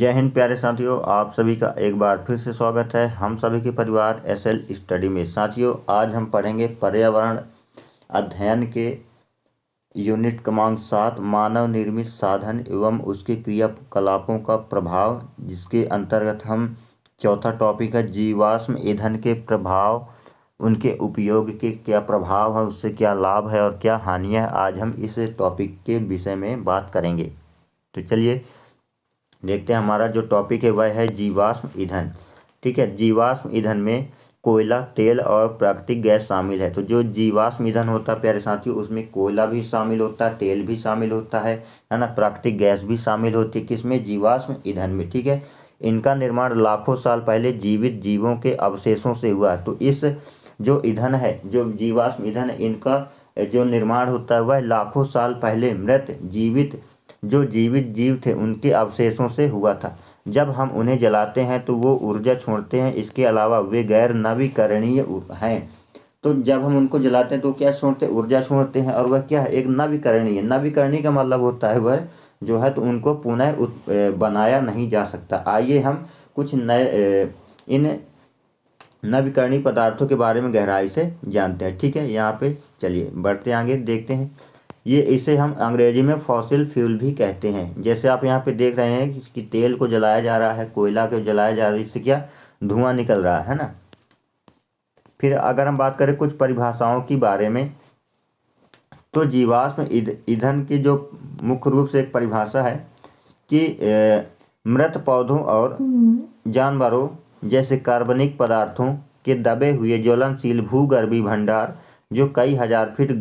जय हिंद प्यारे साथियों, आप सभी का एक बार फिर से स्वागत है हम सभी के परिवार एसएल स्टडी में। साथियों, आज हम पढ़ेंगे पर्यावरण अध्ययन के यूनिट क्रमांक 7 मानव निर्मित साधन एवं उसके क्रियाकलापों का प्रभाव, जिसके अंतर्गत हम चौथा टॉपिक है जीवाश्म ईंधन के प्रभाव, उनके उपयोग के क्या प्रभाव है, उससे क्या लाभ है और क्या हानियाँ है। आज हम इस टॉपिक के विषय में बात करेंगे। तो चलिए देखते हैं, हमारा जो टॉपिक है वह है जीवाश्म ईंधन। ठीक है, जीवाश्म ईंधन में कोयला, तेल और प्राकृतिक गैस शामिल है। तो जो जीवाश्म ईंधन होता है प्यारे साथियों, उसमें कोयला भी शामिल होता है, तेल भी शामिल होता है ना, प्राकृतिक गैस भी शामिल होती है। किसमें? जीवाश्म ईंधन में। ठीक है, इनका निर्माण लाखों साल पहले जीवित जीवों के अवशेषों से हुआ। तो इस जो ईंधन है, जो जीवाश्म ईंधन है, इनका जो निर्माण होता है वह लाखों साल पहले मृत जो जीवित जीव थे उनके अवशेषों से हुआ था। जब हम उन्हें जलाते हैं तो वो ऊर्जा छोड़ते हैं। इसके अलावा वे गैर नवीकरणीय हैं। तो जब हम उनको जलाते हैं तो क्या छोड़ते हैं? ऊर्जा छोड़ते हैं। और वह क्या है? एक नवीकरणीय। नवीकरणीय का मतलब होता है वह जो है तो उनको पुनः बनाया नहीं जा सकता। आइए हम कुछ नए इन नवीकरणीय पदार्थों के बारे में गहराई से जानते हैं। ठीक है, यहाँ पे चलिए बढ़ते आगे देखते हैं। इसे हम अंग्रेजी में फॉसिल फ्यूल भी कहते हैं। जैसे आप यहाँ पे देख रहे हैं कि तेल को जलाया जा रहा है, कोयला को जलाया जा रहा है, इससे क्या धुआं निकल रहा है ना। फिर अगर हम बात करें कुछ परिभाषाओं के बारे में, तो जीवाश्म ईंधन की जो मुख्य रूप से एक परिभाषा है कि मृत पौधों और जानवरों जैसे कार्बनिक पदार्थों के दबे हुए ज्वलनशील भूगर्भीय भंडार जो कई हजार फीट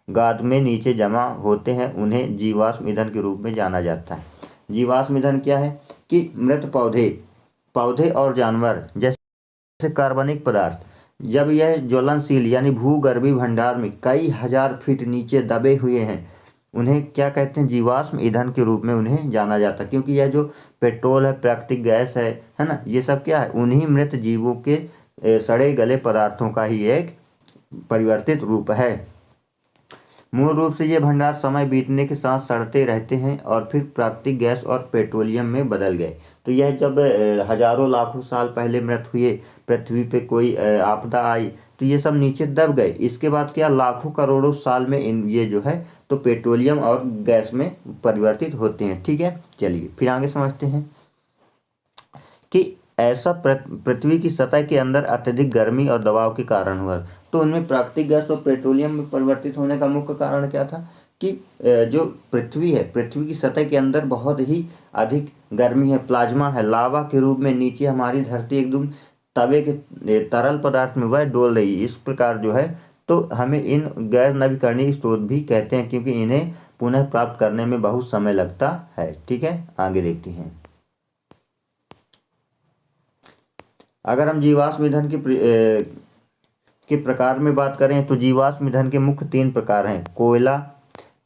गाद में नीचे जमा होते हैं, उन्हें जीवाश्म ईंधन के रूप में जाना जाता है। जीवाश्म ईंधन क्या है कि मृत पौधे और जानवर जैसे कार्बनिक पदार्थ जब यह ज्वलनशील यानी भूगर्भीय भंडार में कई हजार फीट नीचे दबे हुए हैं, उन्हें क्या कहते हैं? जीवाश्म ईंधन के रूप में उन्हें जाना जाता है। क्योंकि यह जो पेट्रोल है, प्राकृतिक गैस है ना, ये सब क्या है? उन्हीं मृत जीवों के सड़े गले पदार्थों का ही एक परिवर्तित रूप है। मूल रूप से ये भंडार समय बीतने के साथ सड़ते रहते हैं और फिर प्राकृतिक गैस और पेट्रोलियम में बदल गए। तो यह जब हजारों लाखों साल पहले मृत हुए, पृथ्वी पे कोई आपदा आई तो ये सब नीचे दब गए। इसके बाद क्या लाखों करोड़ों साल में ये जो है तो पेट्रोलियम और गैस में परिवर्तित होते हैं। ठीक है, चलिए फिर आगे समझते हैं कि ऐसा पृथ्वी की सतह के अंदर अत्यधिक गर्मी और दबाव के कारण हुआ। तो उनमें प्राकृतिक गैस और पेट्रोलियम में परिवर्तित होने का मुख्य कारण क्या था कि जो पृथ्वी है, पृथ्वी की सतह के अंदर बहुत ही अधिक गर्मी है, प्लाज्मा है, लावा के रूप में नीचे हमारी धरती एकदम तवे के तरल पदार्थ में वह डोल रही है। इस प्रकार जो है तो हमें इन गैर नवीकरणीय स्रोत भी कहते हैं, क्योंकि इन्हें पुनः प्राप्त करने में बहुत समय लगता है। ठीक है, आगे देखते हैं। अगर हम जीवाश्म ईंधन के प्रकार में बात करें तो जीवाश्म ईंधन के मुख्य 3 प्रकार हैं: कोयला,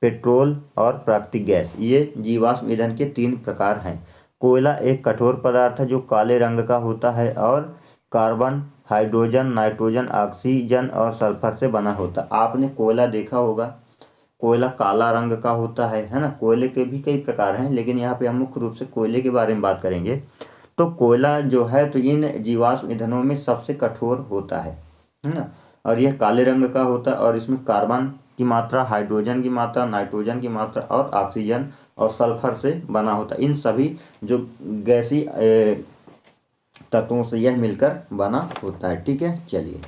पेट्रोल और प्राकृतिक गैस। ये जीवाश्म ईंधन के 3 प्रकार हैं। कोयला एक कठोर पदार्थ है जो काले रंग का होता है और कार्बन, हाइड्रोजन, नाइट्रोजन, ऑक्सीजन और सल्फर से बना होता है। आपने कोयला देखा होगा, कोयला काला रंग का होता है ना। कोयले के भी कई प्रकार हैं, लेकिन यहाँ पे हम मुख्य रूप से कोयले के बारे में बात करेंगे। तो कोयला जो है तो इन जीवाश्म ईंधनों में सबसे कठोर होता है ना, और यह काले रंग का होता है और इसमें कार्बन की मात्रा, हाइड्रोजन की मात्रा, नाइट्रोजन की मात्रा और ऑक्सीजन और सल्फर से बना होता है। इन सभी जो गैसी तत्वों से यह मिलकर बना होता है। ठीक है, चलिए।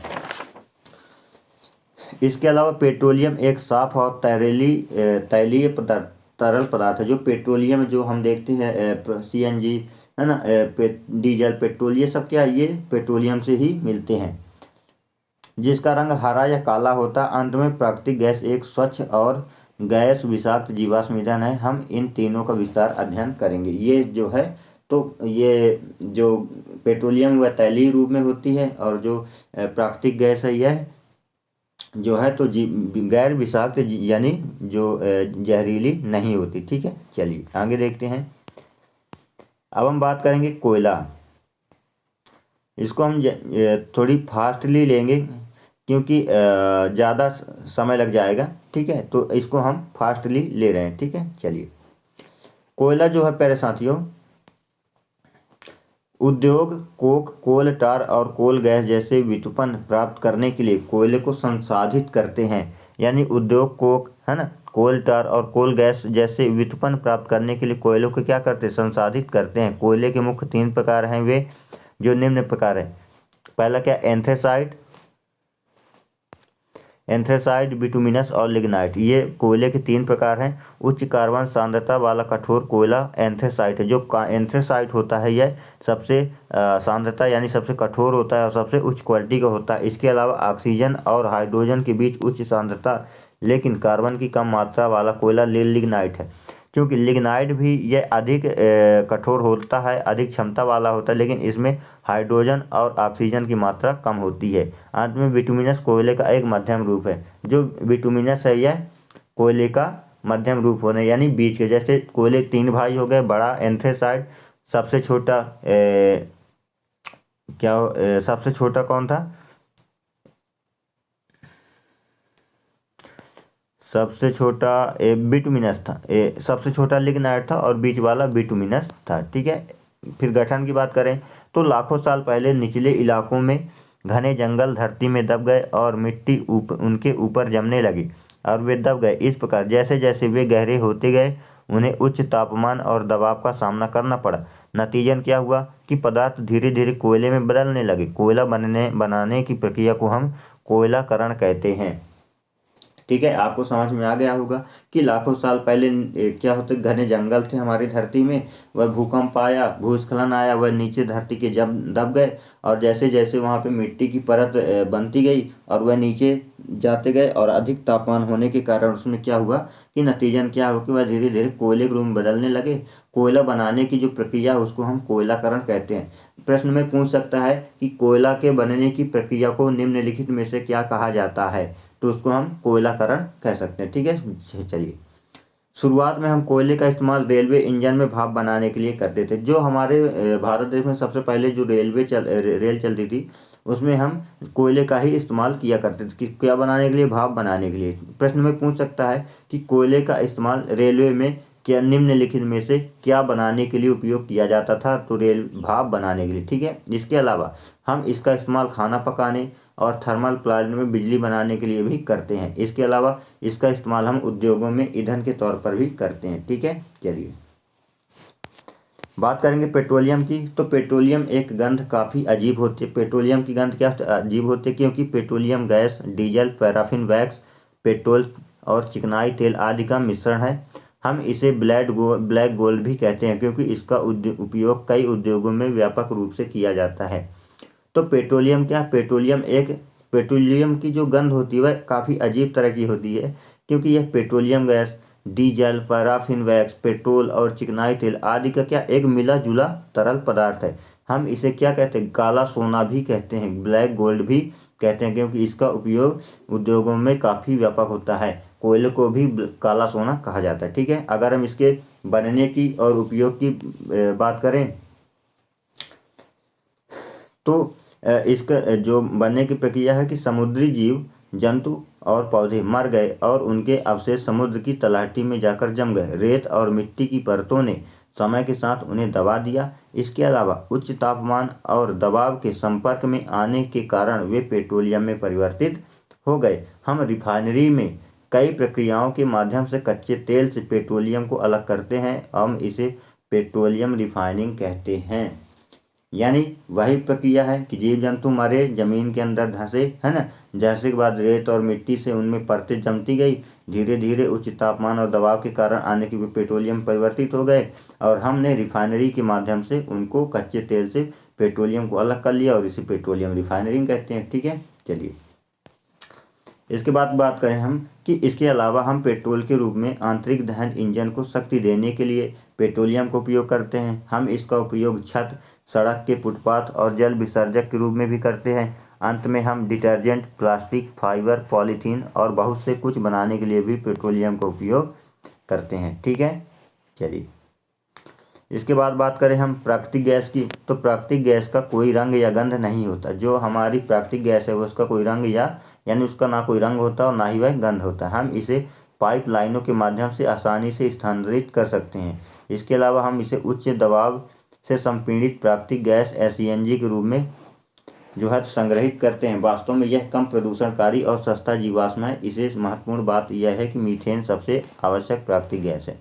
इसके अलावा पेट्रोलियम एक साफ और तैलीय तरल पदार्थ है। जो पेट्रोलियम जो हम देखते हैं, सीएनजी है ना, डीजल, पेट्रोल, ये सब क्या है? ये पेट्रोलियम से ही मिलते हैं, जिसका रंग हरा या काला होता है। अंत में प्राकृतिक गैस एक स्वच्छ और गैस विषाक्त जीवाश्म ईंधन है। हम इन तीनों का विस्तार अध्ययन करेंगे। ये जो है तो ये जो पेट्रोलियम वह तैलीय रूप में होती है, और जो प्राकृतिक गैस है यह जो है तो गैर विषाक्त यानी जो जहरीली नहीं होती। ठीक है, चलिए आगे देखते हैं। अब हम बात करेंगे कोयला। इसको हम थोड़ी फास्टली लेंगे क्योंकि ज़्यादा समय लग जाएगा। ठीक है, तो इसको हम फास्टली ले रहे हैं। ठीक है, चलिए। कोयला जो है प्यारे साथियों उद्योग कोक, कोल टार और कोल गैस जैसे व्युत्पन्न प्राप्त करने के लिए कोयले को संसाधित करते हैं। यानी उद्योग कोक, है ना, कोल टार और कोल गैस जैसे व्युत्पन्न प्राप्त करने के लिए कोयले को क्या करते हैं, संसाधित करते हैं। कोयले के मुख्य 3 प्रकार हैं, वे जो निम्न प्रकार है। पहला क्या, एंथ्रेसाइट, बिटुमिनस और लिग्नाइट। ये कोयले के 3 प्रकार हैं। उच्च कार्बन सांद्रता वाला कठोर कोयला एंथ्रेसाइट है। जो एंथ्रेसाइट होता है यह सबसे सांद्रता यानी सबसे कठोर होता है और सबसे उच्च क्वालिटी का होता है। इसके अलावा ऑक्सीजन और हाइड्रोजन के बीच उच्च सांद्रता लेकिन कार्बन की कम मात्रा वाला कोयला लिग्नाइट है। क्योंकि लिग्नाइट भी यह अधिक कठोर होता है, अधिक क्षमता वाला होता है, लेकिन इसमें हाइड्रोजन और ऑक्सीजन की मात्रा कम होती है। अंत में बिटुमिनस कोयले का एक मध्यम रूप है। जो बिटुमिनस है यह कोयले का मध्यम रूप होने यानी बीच के, जैसे कोयले 3 भाई हो गए, बड़ा एंथ्रेसाइट, सबसे छोटा सबसे छोटा कौन था, सबसे छोटा बिटुमिनस था, सबसे छोटा लिग्नाइट था और बीच वाला बिटुमिनस था। ठीक है। फिर गठन की बात करें तो लाखों साल पहले निचले इलाकों में घने जंगल धरती में दब गए और मिट्टी उनके ऊपर जमने लगी और वे दब गए। इस प्रकार जैसे जैसे वे गहरे होते गए उन्हें उच्च तापमान और दबाव का सामना करना पड़ा। नतीजन क्या हुआ कि पदार्थ धीरे धीरे कोयले में बदलने लगे। कोयला बनाने की प्रक्रिया को हम कोयलाकरण कहते हैं। ठीक है, आपको समझ में आ गया होगा कि लाखों साल पहले क्या होते, घने जंगल थे हमारी धरती में, वह भूकंप आया, भूस्खलन आया, वह नीचे धरती के जब दब गए और जैसे जैसे वहाँ पे मिट्टी की परत बनती गई और वह नीचे जाते गए और अधिक तापमान होने के कारण उसमें क्या हुआ कि नतीजन क्या हो कि वह धीरे धीरे कोयले के रूप में बदलने लगे। कोयला बनाने की जो प्रक्रिया है उसको हम कोयलाकरण कहते हैं। प्रश्न में पूछ सकता है कि कोयला के बनने की प्रक्रिया को निम्नलिखित में से क्या कहा जाता है, तो उसको हम कोयलाकरण कह सकते हैं। ठीक है, चलिए शुरुआत में हम कोयले का इस्तेमाल रेलवे इंजन में भाप बनाने के लिए करते थे। जो हमारे भारत देश में सबसे पहले जो रेल चलती थी उसमें हम कोयले का ही इस्तेमाल किया करते थे कि क्या बनाने के लिए, भाप बनाने के लिए। प्रश्न में पूछ सकता है कि कोयले का इस्तेमाल रेलवे में क्या निम्नलिखित में से क्या बनाने के लिए उपयोग किया जाता था, तो रेल भाप बनाने के लिए। ठीक है। इसके अलावा हम इसका इस्तेमाल खाना पकाने और थर्मल प्लांट में बिजली बनाने के लिए भी करते हैं। इसके अलावा इसका इस्तेमाल हम उद्योगों में ईंधन के तौर पर भी करते हैं। ठीक है, चलिए बात करेंगे पेट्रोलियम की। तो पेट्रोलियम एक गंध काफ़ी अजीब होती है। पेट्रोलियम की गंध क्या अजीब होती है, क्योंकि petroleum gas diesel, paraffin wax, petrol और चिकनाई तेल आदि का मिश्रण है। हम इसे ब्लैक गोल्ड भी कहते हैं क्योंकि इसका उपयोग कई उद्योगों में व्यापक रूप से किया जाता है। तो पेट्रोलियम क्या, पेट्रोलियम की जो गंध होती है वह काफ़ी अजीब तरह की होती है, क्योंकि यह petroleum gas diesel, paraffin wax, petrol और चिकनाई तेल आदि का क्या एक मिला जुला तरल पदार्थ है। हम इसे क्या कहते हैं, काला सोना भी कहते हैं, ब्लैक गोल्ड भी कहते हैं, क्योंकि इसका उपयोग उद्योगों में काफ़ी व्यापक होता है। कोयले को भी काला सोना कहा जाता है। ठीक है। अगर हम इसके बनने की और उपयोग की बात करें तो इसका जो बनने की प्रक्रिया है कि समुद्री जीव जंतु और पौधे मर गए और उनके अवशेष समुद्र की तलहटी में जाकर जम गए। रेत और मिट्टी की परतों ने समय के साथ उन्हें दबा दिया। इसके अलावा उच्च तापमान और दबाव के संपर्क में आने के कारण वे पेट्रोलियम में परिवर्तित हो गए। हम रिफाइनरी में कई प्रक्रियाओं के माध्यम से कच्चे तेल से पेट्रोलियम को अलग करते हैं। हम इसे पेट्रोलियम रिफाइनिंग कहते हैं। यानी वही प्रक्रिया है कि जीव जंतु मरे, जमीन के अंदर धंसे, है ना, जैसे के बाद रेत और मिट्टी से उनमें परतें जमती गई, धीरे धीरे उच्च तापमान और दबाव के कारण आने की पेट्रोलियम परिवर्तित हो गए और हमने रिफाइनरी के माध्यम से उनको कच्चे तेल से पेट्रोलियम को अलग कर लिया और इसे पेट्रोलियम रिफाइनरिंग कहते हैं। ठीक है, चलिए इसके बाद बात करें हम कि इसके अलावा हम पेट्रोल के रूप में आंतरिक दहन इंजन को शक्ति देने के लिए पेट्रोलियम का उपयोग करते हैं। हम इसका उपयोग छत, सड़क के फुटपाथ और जल विसर्जक के रूप में भी करते हैं। अंत में हम डिटर्जेंट, प्लास्टिक, फाइबर, पॉलीथीन और बहुत से कुछ बनाने के लिए भी पेट्रोलियम का उपयोग करते हैं। ठीक है, चलिए इसके बाद बात करें हम प्राकृतिक गैस की। तो प्राकृतिक गैस का कोई रंग या गंध नहीं होता। जो हमारी प्राकृतिक गैस है वो उसका कोई रंग यानी उसका ना कोई रंग होता और ना ही वह गंध होता। हम इसे पाइप लाइनों के माध्यम से आसानी से स्थानांतरित कर सकते हैं। इसके अलावा हम इसे उच्च दबाव से संपीड़ित प्राकृतिक गैस SCNG के रूप में जो है संग्रहित करते हैं। वास्तव में यह कम प्रदूषणकारी और सस्ता जीवाश्म है। इसे महत्वपूर्ण बात यह है कि मीथेन सबसे आवश्यक प्राकृतिक गैस है।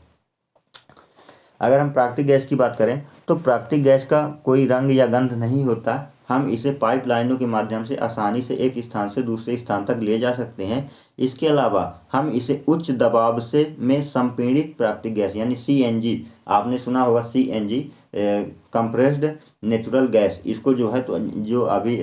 अगर हम प्राकृतिक गैस की बात करें तो प्राकृतिक गैस का कोई रंग या गंध नहीं होता। हम इसे पाइपलाइनों के माध्यम से आसानी से एक स्थान से दूसरे स्थान तक ले जा सकते हैं। इसके अलावा हम इसे उच्च दबाव से में संपीड़ित प्राकृतिक गैस यानी CNG, आपने सुना होगा CNG, कंप्रेस्ड नेचुरल गैस, इसको जो है तो जो अभी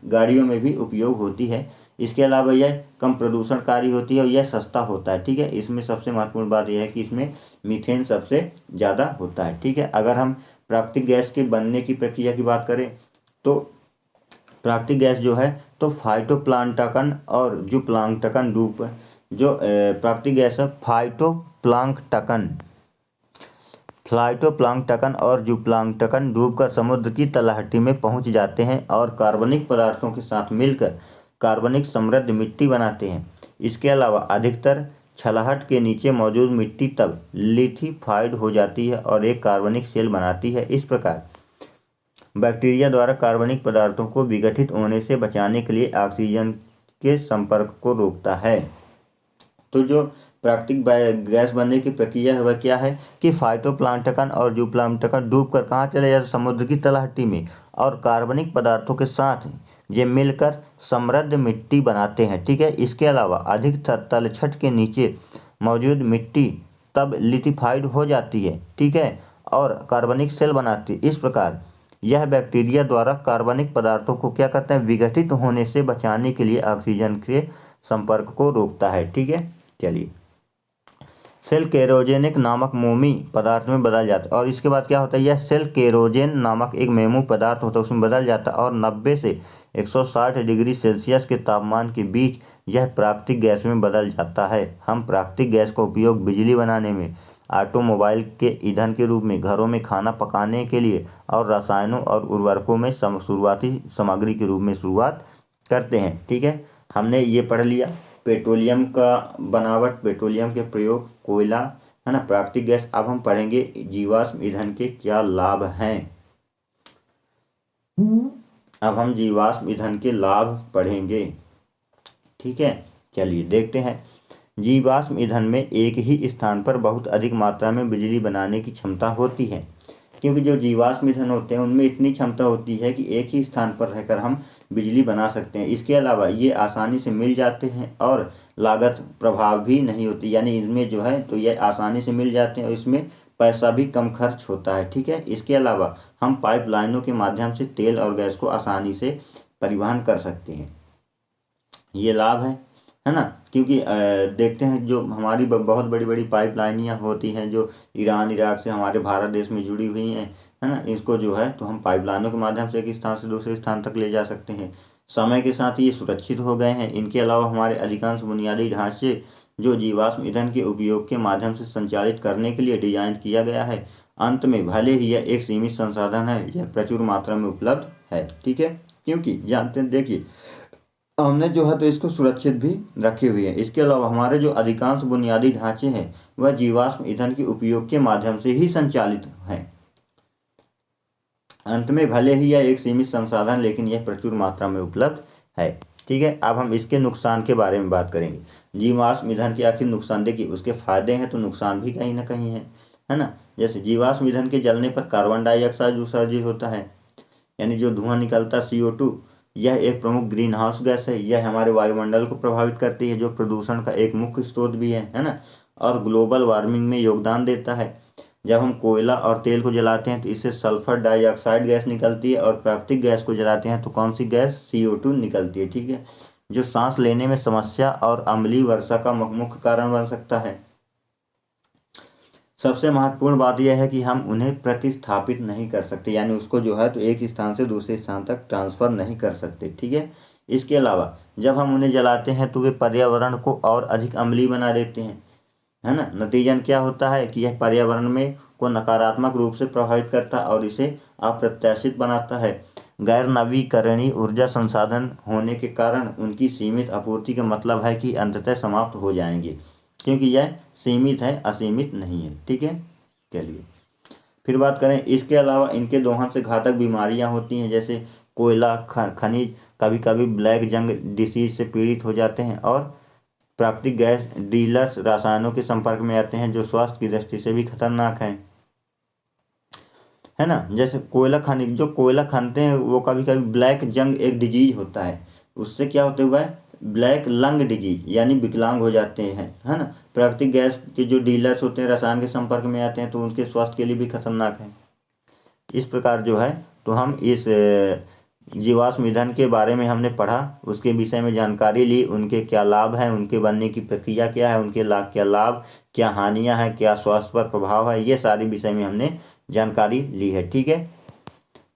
गाड़ियों में भी उपयोग होती है। इसके अलावा यह कम प्रदूषणकारी होती है और यह सस्ता होता है। ठीक है, इसमें सबसे महत्वपूर्ण बात यह है कि इसमें मीथेन सबसे ज़्यादा होता है। ठीक है, अगर हम प्राकृतिक गैस के बनने की प्रक्रिया की बात करें तो प्राकृतिक गैस जो है तो फाइटोप्लांक्टन और जूप्लांक्टन रूप जो प्राकृतिक गैस है फाइटोप्लांक्टन और जूप्लांक्टन डूबकर समुद्र की तलहटी में पहुंच जाते हैं और कार्बनिक पदार्थों के साथ मिलकर कार्बनिक समृद्ध मिट्टी बनाते हैं। इसके अलावा अधिकतर छलाहट के नीचे मौजूद मिट्टी तब लिथिफाइड हो जाती है और एक कार्बनिक सेल बनाती है। इस प्रकार बैक्टीरिया द्वारा कार्बनिक पदार्थों को विघटित होने से बचाने के लिए ऑक्सीजन के संपर्क को रोकता है। तो जो प्राकृतिक गैस बनने की प्रक्रिया है वह क्या है कि फाइटोप्लांक्टन और जूप्लांक्टन डूबकर कहाँ चले जाते, समुद्र की तलहटी में, और कार्बनिक पदार्थों के साथ ये मिलकर समृद्ध मिट्टी बनाते हैं। ठीक है, इसके अलावा अधिक तलछट के नीचे मौजूद मिट्टी तब लिथिफाइड हो जाती है। ठीक है, और कार्बनिक सेल बनाती है। इस प्रकार यह बैक्टीरिया द्वारा कार्बनिक पदार्थों को क्या करते हैं, विघटित होने से बचाने के लिए ऑक्सीजन के संपर्क को रोकता है। ठीक है, चलिए, सेल केरोजेनिक नामक मोमी पदार्थ में बदल जाता है और इसके बाद क्या होता है, यह सेल केरोजेन नामक एक मेमू पदार्थ होता है उसमें बदल जाता है और 90 से 160 डिग्री सेल्सियस के तापमान के बीच यह प्राकृतिक गैस में बदल जाता है। हम प्राकृतिक गैस का उपयोग बिजली बनाने में, ऑटोमोबाइल के ईंधन के रूप में, घरों में खाना पकाने के लिए और रसायनों और उर्वरकों में शुरुआती सामग्री के रूप में शुरुआत करते हैं। ठीक है, हमने ये पढ़ लिया पेट्रोलियम का बनावट, पेट्रोलियम के प्रयोग, कोयला, है ना, प्राकृतिक गैस। अब हम पढ़ेंगे जीवाश्म ईंधन के क्या लाभ हैं। अब हम जीवाश्म ईंधन के लाभ पढ़ेंगे। ठीक है, चलिए देखते हैं। जीवाश्म ईंधन में एक ही स्थान पर बहुत अधिक मात्रा में बिजली बनाने की क्षमता होती है, क्योंकि जो जीवाश्म ईंधन होते हैं उनमें इतनी क्षमता होती है कि एक ही स्थान पर रहकर हम बिजली बना सकते हैं। इसके अलावा ये आसानी से मिल जाते हैं और लागत प्रभाव भी नहीं होती, यानी इनमें जो है तो ये आसानी से मिल जाते हैं और इसमें पैसा भी कम खर्च होता है। ठीक है, इसके अलावा हम पाइपलाइनों के माध्यम से तेल और गैस को आसानी से परिवहन कर सकते हैं। ये लाभ है ना, क्योंकि देखते हैं जो हमारी बहुत बड़ी बड़ी पाइपलाइनियाँ होती हैं जो ईरान इराक से हमारे भारत देश में जुड़ी हुई हैं, है ना, इसको जो है तो हम पाइपलाइनों के माध्यम से एक स्थान से दूसरे स्थान तक ले जा सकते हैं। समय के साथ ये सुरक्षित हो गए हैं। इनके अलावा हमारे अधिकांश बुनियादी ढांचे जो जीवाश्म ईंधन के उपयोग के माध्यम से संचालित करने के लिए डिजाइन किया गया है। अंत में भले ही यह एक सीमित संसाधन है, यह प्रचुर मात्रा में उपलब्ध है। ठीक है, क्योंकि जानते हैं, देखिए हमने जो है तो इसको सुरक्षित भी रखे हुए हैं। इसके अलावा हमारे जो अधिकांश बुनियादी ढांचे हैं वह जीवाश्म ईंधन के उपयोग के माध्यम से ही संचालित हैं। अंत में भले ही यह एक सीमित संसाधन, लेकिन यह प्रचुर मात्रा में उपलब्ध है। ठीक है, अब हम इसके नुकसान के बारे में बात करेंगे। जीवाश्म ईंधन के आखिर नुकसान, देखिए उसके फायदे हैं तो नुकसान भी कहीं ना कहीं है ना। जैसे जीवाश्म ईंधन के जलने पर कार्बन डाइऑक्साइड उत्सर्जित होता है, यानी जो धुआं निकलता CO2, यह एक प्रमुख ग्रीन हाउस गैस है। यह हमारे वायुमंडल को प्रभावित करती है, जो प्रदूषण का एक मुख्य स्रोत भी है ना, और ग्लोबल वार्मिंग में योगदान देता है। जब हम कोयला और तेल को जलाते हैं तो इससे सल्फर डाइऑक्साइड गैस निकलती है और प्राकृतिक गैस को जलाते हैं तो कौन सी गैस, CO2 निकलती है। ठीक है, जो सांस लेने में समस्या और अम्लीय वर्षा का मुख्य कारण बन सकता है। सबसे महत्वपूर्ण बात यह है कि हम उन्हें प्रतिस्थापित नहीं कर सकते, यानी उसको जो है तो एक स्थान से दूसरे स्थान तक ट्रांसफ़र नहीं कर सकते। ठीक है, इसके अलावा जब हम उन्हें जलाते हैं तो वे पर्यावरण को और अधिक अम्लीय बना देते हैं, है ना। नतीजन क्या होता है कि यह पर्यावरण में को नकारात्मक रूप से प्रभावित करता है और इसे अप्रत्याशित बनाता है। गैर नवीकरणीय ऊर्जा संसाधन होने के कारण उनकी सीमित आपूर्ति का मतलब है कि अंततः समाप्त हो जाएंगे, क्योंकि यह सीमित है, असीमित नहीं है। ठीक है, चलिए फिर बात करें, इसके अलावा इनके दोहन से घातक बीमारियां होती हैं, जैसे कोयला खनिज कभी कभी ब्लैक जंग डिसीज से पीड़ित हो जाते हैं, और प्राकृतिक गैस डीलक्स रसायनों के संपर्क में आते हैं जो स्वास्थ्य की दृष्टि से भी खतरनाक हैं, है ना। जैसे कोयला खनिज, जो कोयला खानते हैं वो कभी कभी ब्लैक जंग एक डिजीज होता है, उससे क्या होते हुआ है, ब्लैक लंग डिजीज यानी विकलांग हो जाते हैं, है ना। प्राकृतिक गैस के जो डीलर्स होते हैं रसायन के संपर्क में आते हैं तो उनके स्वास्थ्य के लिए भी खतरनाक है। इस प्रकार जो है, तो हम इस जीवाश्म ईंधन के बारे में हमने पढ़ा, उसके विषय में जानकारी ली, उनके क्या लाभ हैं, उनके बनने की प्रक्रिया क्या है, उनके क्या लाभ, क्या हानियां हैं, क्या स्वास्थ्य पर प्रभाव है, ये सारी विषय में हमने जानकारी ली है, ठीक है।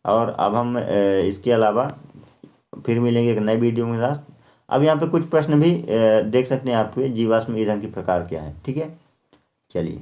और अब हम इसके अलावा फिर मिलेंगे एक नए वीडियो के साथ। अब यहाँ पे कुछ प्रश्न भी देख सकते हैं आपके, जीवाश्म ईंधन के प्रकार क्या है, ठीक है। चलिए।